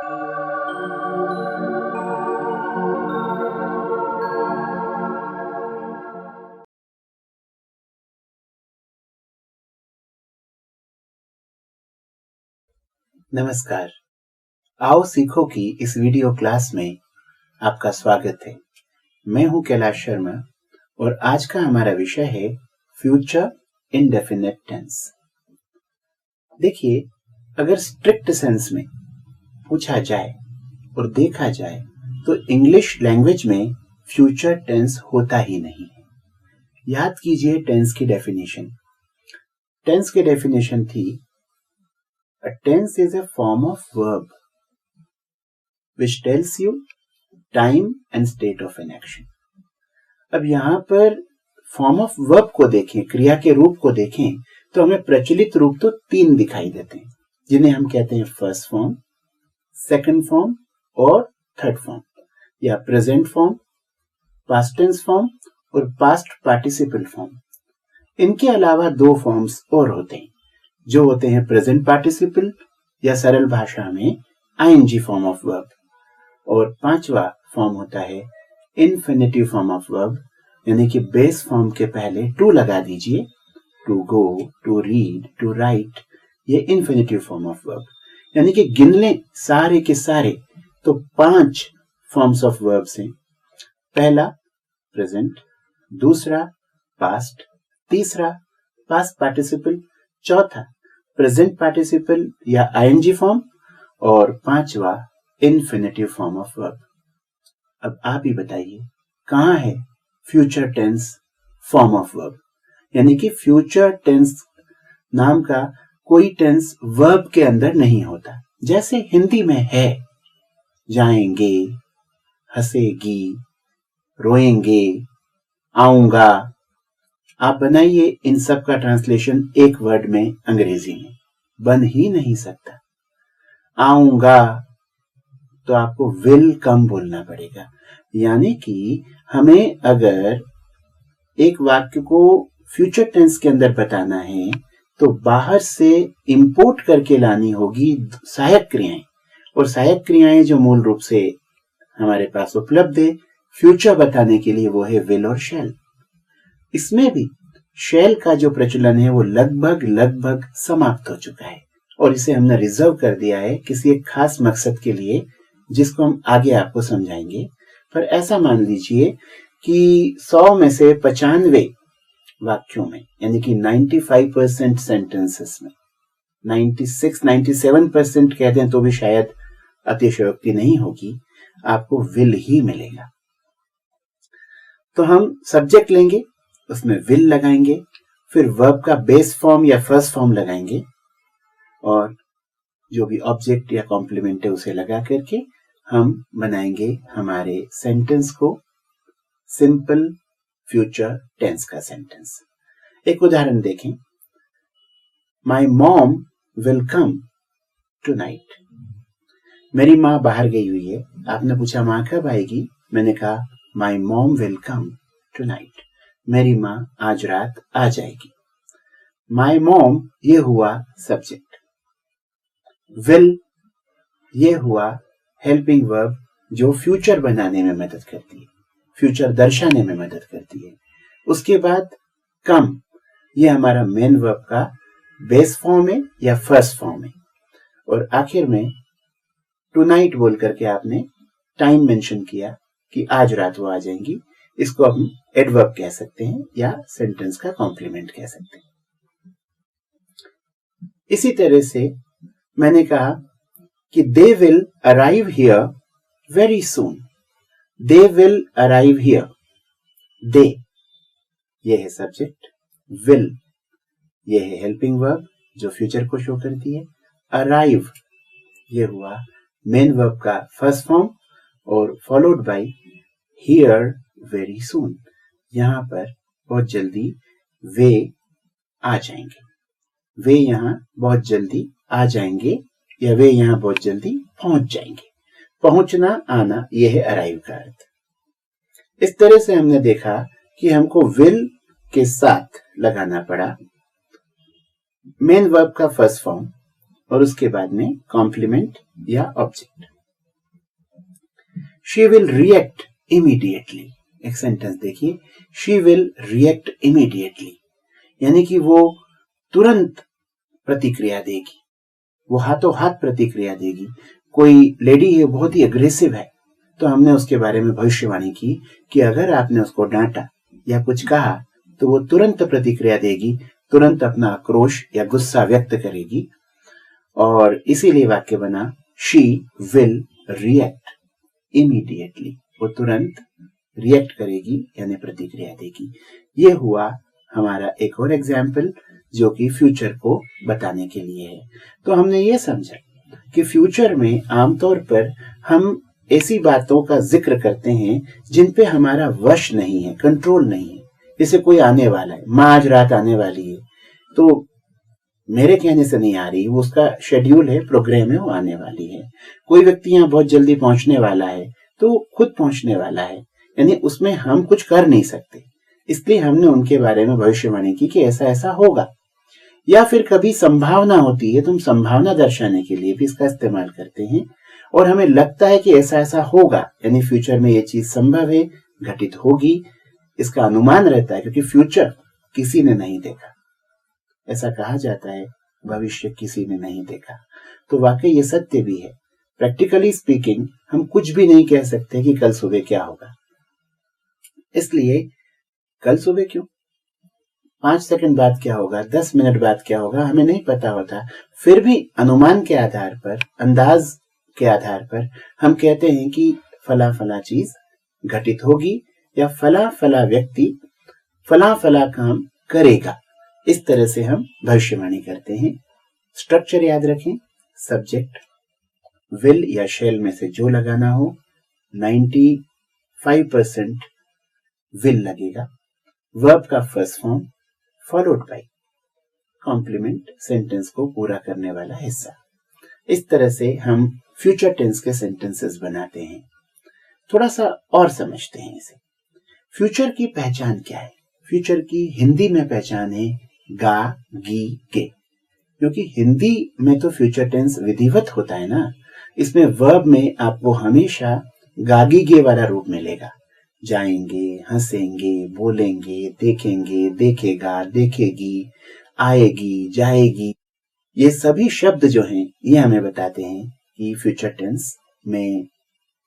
नमस्कार। आओ सीखो की इस वीडियो क्लास में आपका स्वागत है। मैं हूं कैलाश शर्मा और आज का हमारा विषय है फ्यूचर इंडेफिनिट टेंस। देखिए, अगर स्ट्रिक्ट सेंस में पूछा जाए और देखा जाए तो इंग्लिश लैंग्वेज में फ्यूचर टेंस होता ही नहीं है। याद कीजिए टेंस की डेफिनेशन। टेंस की डेफिनेशन थी A tense is a form of verb which tells you time and state of an action. अब यहां पर फॉर्म ऑफ वर्ब को देखें, क्रिया के रूप को देखें तो हमें प्रचलित रूप तो 3 दिखाई देते हैं, जिन्हें हम कहते हैं फर्स्ट फॉर्म, सेकंड फॉर्म और थर्ड फॉर्म, या present form, past tense form और पास्ट पार्टिसिपल फॉर्म। इनके अलावा 2 फॉर्म्स और होते हैं जो होते हैं प्रेजेंट पार्टिसिपल या सरल भाषा में आईएनजी फॉर्म ऑफ वर्ब, और 5वां फॉर्म होता है इन्फिनिटिव फॉर्म ऑफ वर्ब, यानी कि बेस फॉर्म के पहले टू लगा दीजिए, to go, to read, to write, ये इन्फिनिटिव फॉर्म ऑफ वर्ब। यानी कि गिन लें सारे के सारे तो 5 फॉर्म्स ऑफ वर्ब्स हैं। पहला प्रेजेंट, दूसरा पास्ट, तीसरा पास्ट पार्टिसिपल, चौथा प्रेजेंट पार्टिसिपल या आईएनजी फॉर्म और 5वां इन्फिनिटिव फॉर्म ऑफ वर्ब। अब आप ही बताइए कहां है future tense form of verb, यानी कि फ्यूचर टेंस नाम का कोई टेंस वर्ब के अंदर नहीं होता। जैसे हिंदी में है जाएंगे, हंसेगी, रोएंगे, आऊंगा। आप बनाइए इन सब का ट्रांसलेशन एक वर्ड में अंग्रेजी में, बन ही नहीं सकता। आऊंगा तो आपको विल कम बोलना पड़ेगा। यानी कि हमें अगर एक वाक्य को फ्यूचर टेंस के अंदर बताना है तो बाहर से इंपोर्ट करके लानी होगी सहायक क्रियाएं, और सहायक क्रियाएं जो मूल रूप से हमारे पास उपलब्ध है फ्यूचर बताने के लिए वो है विल और शैल। इसमें भी शैल का जो प्रचलन है वो लगभग समाप्त हो चुका है और इसे हमने रिजर्व कर दिया है किसी एक खास मकसद के लिए, जिसको हम आगे आपको समझाएंगे। पर ऐसा मान लीजिए कि 100 में से 95 वाक्यों में, यानी कि 95% सेंटेंसेस में, 96-97% कह दें तो भी शायद अतिशयोक्ति नहीं होगी, आपको विल ही मिलेगा। तो हम सब्जेक्ट लेंगे, उसमें विल लगाएंगे, फिर वर्ब का बेस फॉर्म या फर्स्ट फॉर्म लगाएंगे और जो भी ऑब्जेक्ट या कॉम्प्लीमेंट है उसे लगा करके हम बनाएंगे हमारे सेंटेंस को सिंपल फ्यूचर टेंस का सेंटेंस। एक उदाहरण देखें, my mom will come tonight. मेरी माँ बाहर गई हुई है। आपने पूछा माँ कब आएगी? मैंने कहा my mom will come tonight, मेरी माँ आज रात आ जाएगी। माई मॉम ये हुआ सब्जेक्ट, विल ये हुआ हेल्पिंग वर्ब जो फ्यूचर बनाने में मदद करती है, फ्यूचर दर्शाने में मदद करती है। उसके बाद कम ये हमारा मेन वर्ब का बेस फॉर्म है या फर्स्ट फॉर्म है, और आखिर में टुनाइट बोल करके आपने टाइम मेंशन किया कि आज रात वो आ जाएंगी। इसको हम एडवर्ब कह सकते हैं या सेंटेंस का कॉम्प्लीमेंट कह सकते हैं। इसी तरह से मैंने कहा कि they will arrive here very soon. They will arrive here, they ये है सब्जेक्ट, विल ये है हेल्पिंग वर्ब जो फ्यूचर को शो करती है, अराइव ये हुआ मेन वर्ब का फर्स्ट फॉर्म और followed by here very soon, यहां पर बहुत जल्दी वे आ जाएंगे। वे यहां बहुत जल्दी आ जाएंगे या वे यहां बहुत जल्दी पहुंच जाएंगे। पहुंचना, आना, यह है अराइव का अर्थ। इस तरह से हमने देखा कि हमको विल के साथ लगाना पड़ा मेन वर्ब का फर्स्ट फॉर्म और उसके बाद में कॉम्प्लीमेंट या object. She will react immediately. एक सेंटेंस देखिए, शी विल रिएक्ट इमीडिएटली, यानी कि वो तुरंत प्रतिक्रिया देगी, वो हाथों हाथ प्रतिक्रिया देगी। कोई लेडी है बहुत ही अग्रेसिव है, तो हमने उसके बारे में भविष्यवाणी की कि अगर आपने उसको डांटा या कुछ कहा तो वो तुरंत प्रतिक्रिया देगी, तुरंत अपना आक्रोश या गुस्सा व्यक्त करेगी। और इसीलिए वाक्य बना शी विल रिएक्ट इमीडिएटली, वो तुरंत रिएक्ट करेगी यानी प्रतिक्रिया देगी। ये हुआ हमारा एक और एग्जाम्पल जो कि फ्यूचर को बताने के लिए है। तो हमने ये समझा कि फ्यूचर में आमतौर पर हम ऐसी बातों का जिक्र करते हैं जिन पे हमारा वश नहीं है, कंट्रोल नहीं है। जैसे कोई आने वाला है, माँ आज रात आने वाली है, तो मेरे कहने से नहीं आ रही, वो उसका शेड्यूल है, प्रोग्राम है, वो आने वाली है। कोई व्यक्ति यहाँ बहुत जल्दी पहुंचने वाला है तो खुद पहुंचने वाला है, यानी उसमें हम कुछ कर नहीं सकते, इसलिए हमने उनके बारे में भविष्यवाणी की कि ऐसा ऐसा होगा। या फिर कभी संभावना होती है तो हम संभावना दर्शाने के लिए भी इसका इस्तेमाल करते हैं, और हमें लगता है कि ऐसा ऐसा होगा, यानी फ्यूचर में ये चीज संभव है, घटित होगी, इसका अनुमान रहता है, क्योंकि फ्यूचर किसी ने नहीं देखा। ऐसा कहा जाता है भविष्य किसी ने नहीं देखा, तो वाकई ये सत्य भी है। प्रैक्टिकली स्पीकिंग हम कुछ भी नहीं कह सकते कि कल सुबह क्या होगा, इसलिए कल सुबह क्यों, 5 सेकंड बाद क्या होगा, 10 मिनट बाद क्या होगा, हमें नहीं पता होता। फिर भी अनुमान के आधार पर, अंदाज के आधार पर हम कहते हैं कि फला फला चीज घटित होगी या फला फला व्यक्ति फला फला काम करेगा। इस तरह से हम भविष्यवाणी करते हैं। स्ट्रक्चर याद रखें, सब्जेक्ट विल या शैल में से जो लगाना हो, 95% विल लगेगा। वर्ब का first form followed by complement, sentence को पूरा करने वाला हिस्सा। इस तरह से हम फ्यूचर टेंस के सेंटेंसेस बनाते हैं। थोड़ा सा और समझते हैं इसे। फ्यूचर की पहचान क्या है? फ्यूचर की हिंदी में पहचान है गा गी के, क्योंकि हिंदी में तो फ्यूचर टेंस विधिवत होता है ना, इसमें वर्ब में आपको हमेशा गागी गे वाला रूप मिलेगा। जाएंगे, हंसेंगे, बोलेंगे, देखेंगे, देखेगा, देखेगी, आएगी, जाएगी, ये सभी शब्द जो हैं ये हमें बताते हैं कि फ्यूचर टेंस में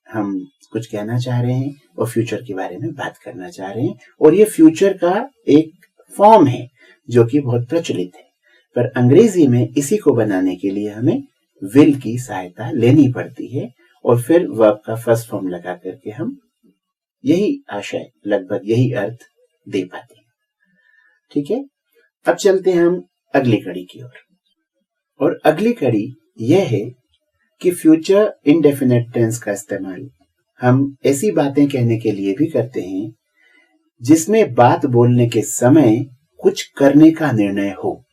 हम कुछ कहना चाह रहे हैं और फ्यूचर के बारे में बात करना चाह रहे हैं। और ये फ्यूचर का एक फॉर्म है जो कि बहुत प्रचलित है, पर अंग्रेजी में इसी को बनाने के लिए हमें विल की सहायता लेनी पड़ती है, और फिर वर्ब का फर्स्ट फॉर्म लगा करके हम यही आशय, लगभग यही अर्थ दे पाते हैं। ठीक है, अब चलते हैं हम अगली कड़ी की ओर। और अगली कड़ी यह है कि फ्यूचर इंडेफिनिट टेंस का इस्तेमाल हम ऐसी बातें कहने के लिए भी करते हैं जिसमें बात बोलने के समय कुछ करने का निर्णय हो।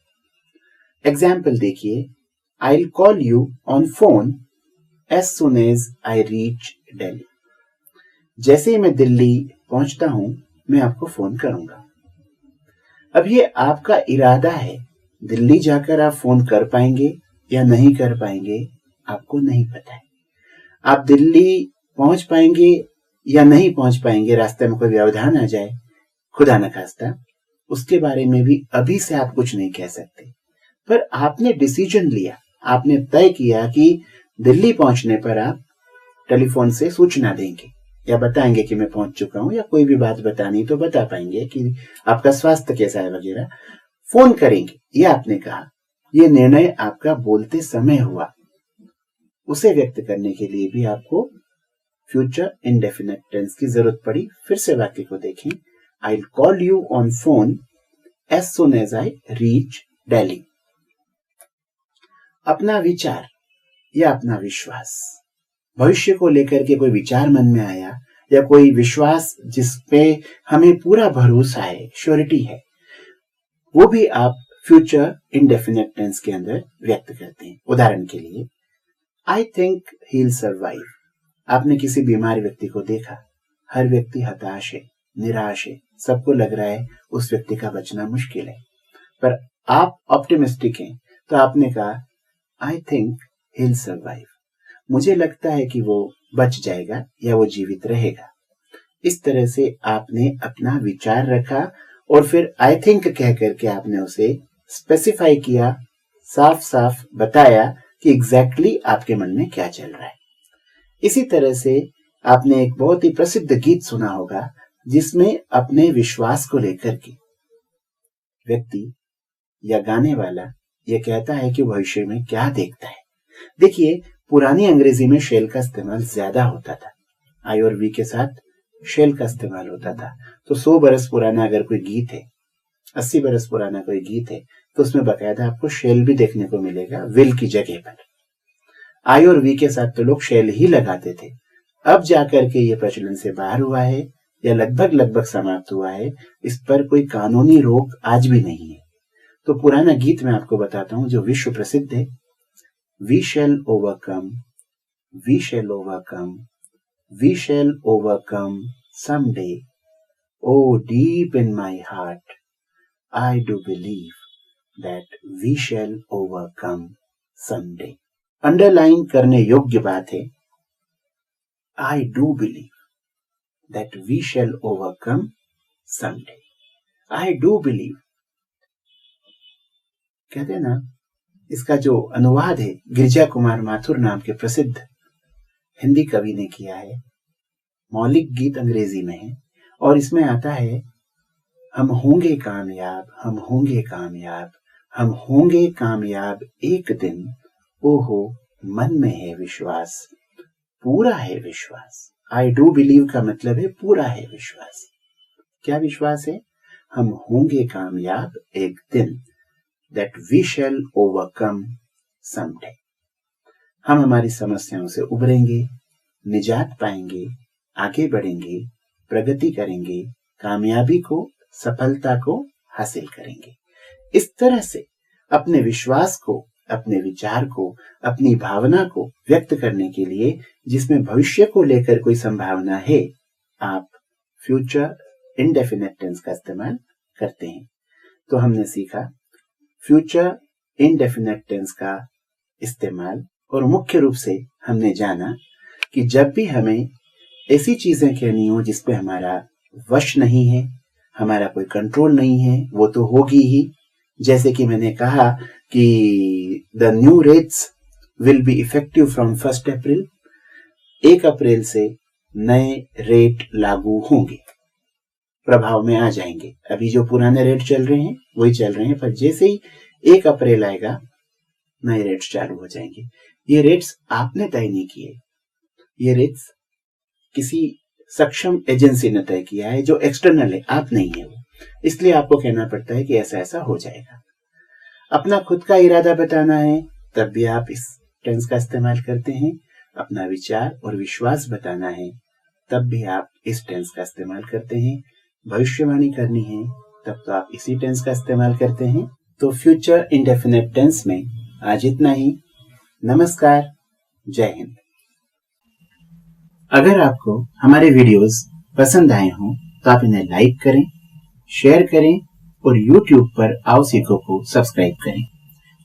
एग्जाम्पल देखिए, I'll call you on phone as soon as I reach Delhi। जैसे ही मैं दिल्ली पहुंचता हूं मैं आपको फोन करूंगा। अब ये आपका इरादा है, दिल्ली जाकर आप फोन कर पाएंगे या नहीं कर पाएंगे आपको नहीं पता है। आप दिल्ली पहुंच पाएंगे या नहीं पहुंच पाएंगे, रास्ते में कोई व्यवधान आ जाए, खुदा न खास्ता, उसके बारे में भी अभी से आप कुछ नहीं कह सकते। पर आपने डिसीजन लिया, आपने तय किया कि दिल्ली पहुंचने पर आप टेलीफोन से सूचना देंगे या बताएंगे कि मैं पहुंच चुका हूं, या कोई भी बात बतानी तो बता पाएंगे कि आपका स्वास्थ्य कैसा है वगैरह, फोन करेंगे, ये आपने कहा। ये निर्णय आपका बोलते समय हुआ। उसे व्यक्त करने के लिए भी आपको फ्यूचर इंडेफिनिट टेंस की जरूरत पड़ी। फिर से वाक्य को देखें, I'll call you on phone as soon as I reach Delhi। अपना विचार या अपना विश्वास, भविष्य को लेकर के कोई विचार मन में आया या कोई विश्वास जिसपे हमें पूरा भरोसा है, श्योरिटी है, वो भी आप फ्यूचर इंडेफिनिट टेंस के अंदर व्यक्त करते हैं। उदाहरण के लिए, I think he will survive. आपने किसी बीमार व्यक्ति को देखा, हर व्यक्ति हताश है, निराश है, सबको लग रहा है उस व्यक्ति का बचना मुश्किल है, पर आप ऑप्टिमिस्टिक हैं, तो आपने कहा I think he will survive. मुझे लगता है कि वो बच जाएगा या वो जीवित रहेगा। इस तरह से आपने अपना विचार रखा और फिर आई थिंक कह करके आपने उसे स्पेसिफाई किया, साफ साफ बताया कि एग्जैक्टली आपके मन में क्या चल रहा है। इसी तरह से आपने एक बहुत ही प्रसिद्ध गीत सुना होगा जिसमें अपने विश्वास को लेकर के व्यक्ति या गाने वाला यह कहता है कि भविष्य में क्या देखता है। देखिए, पुरानी अंग्रेजी में शेल का इस्तेमाल ज्यादा होता था, आई और वी के साथ शेल का इस्तेमाल होता था। तो 100 बरस पुराना अगर कोई गीत है, 80 बरस पुराना कोई गीत है, तो उसमें बकायदा आपको शेल भी देखने को मिलेगा विल की जगह पर। आई और वी के साथ तो लोग शेल ही लगाते थे। अब जाकर के ये प्रचलन से बाहर हुआ है या लगभग समाप्त हुआ है। इस पर कोई कानूनी रोक आज भी नहीं है। तो पुराना गीत मैं आपको बताता हूं जो विश्व प्रसिद्ध है। We shall overcome, we shall overcome, we shall overcome someday. Oh, deep in my heart, I do believe that we shall overcome someday. Underline करने योग्य बात है, I do believe that we shall overcome someday. I do believe. कहते हैं ना, इसका जो अनुवाद है गिरिजा कुमार माथुर नाम के प्रसिद्ध हिंदी कवि ने किया है। मौलिक गीत अंग्रेजी में है और इसमें आता है, हम होंगे कामयाब, हम होंगे कामयाब, हम होंगे कामयाब एक दिन। ओहो, मन में है विश्वास, पूरा है विश्वास। आई डू बिलीव का मतलब है पूरा है विश्वास। क्या विश्वास है? हम होंगे कामयाब एक दिन। That we shall overcome someday. हम हमारी समस्याओं से उबरेंगे, निजात पाएंगे, आगे बढ़ेंगे, प्रगति करेंगे, कामयाबी को, सफलता को हासिल करेंगे। इस तरह से अपने विश्वास को, अपने विचार को, अपनी भावना को व्यक्त करने के लिए जिसमें भविष्य को लेकर कोई संभावना है, आप फ्यूचर इंडेफिनिट टेंस का इस्तेमाल करते हैं। तो हमने सीखा फ्यूचर इंडेफिनिट टेंस का इस्तेमाल और मुख्य रूप से हमने जाना कि जब भी हमें ऐसी चीजें कहनी हो जिस पे हमारा वश नहीं है, हमारा कोई कंट्रोल नहीं है, वो तो होगी ही। जैसे कि मैंने कहा कि the new rates will be effective from 1 अप्रैल। 1 अप्रैल से नए रेट लागू होंगे, प्रभाव में आ जाएंगे। अभी जो पुराने रेट चल रहे हैं वही चल रहे हैं, पर जैसे ही 1 अप्रैल आएगा नए रेट्स चालू हो जाएंगे। ये रेट्स आपने तय नहीं किए, ये रेट्स किसी सक्षम एजेंसी ने तय किया है जो एक्सटर्नल है, आप नहीं है वो। इसलिए आपको कहना पड़ता है कि ऐसा ऐसा हो जाएगा। अपना खुद का इरादा बताना है तब भी आप इस टेंस का इस्तेमाल करते हैं। अपना विचार और विश्वास बताना है तब भी आप इस टेंस का इस्तेमाल करते हैं। भविष्यवाणी करनी है तब तो आप इसी टेंस का इस्तेमाल करते हैं। तो फ्यूचर इंडेफिनिट टेंस में आज इतना ही। नमस्कार, जय हिंद। अगर आपको हमारे वीडियोस पसंद आए हों तो आप इन्हें लाइक करें, शेयर करें और YouTube पर आओ सीखो को सब्सक्राइब करें।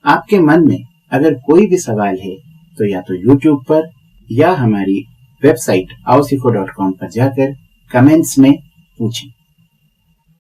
आपके मन में अगर कोई भी सवाल है तो या तो YouTube पर या हमारी वेबसाइट aosiko.com पर जाकर कमेंट्स में पूछें।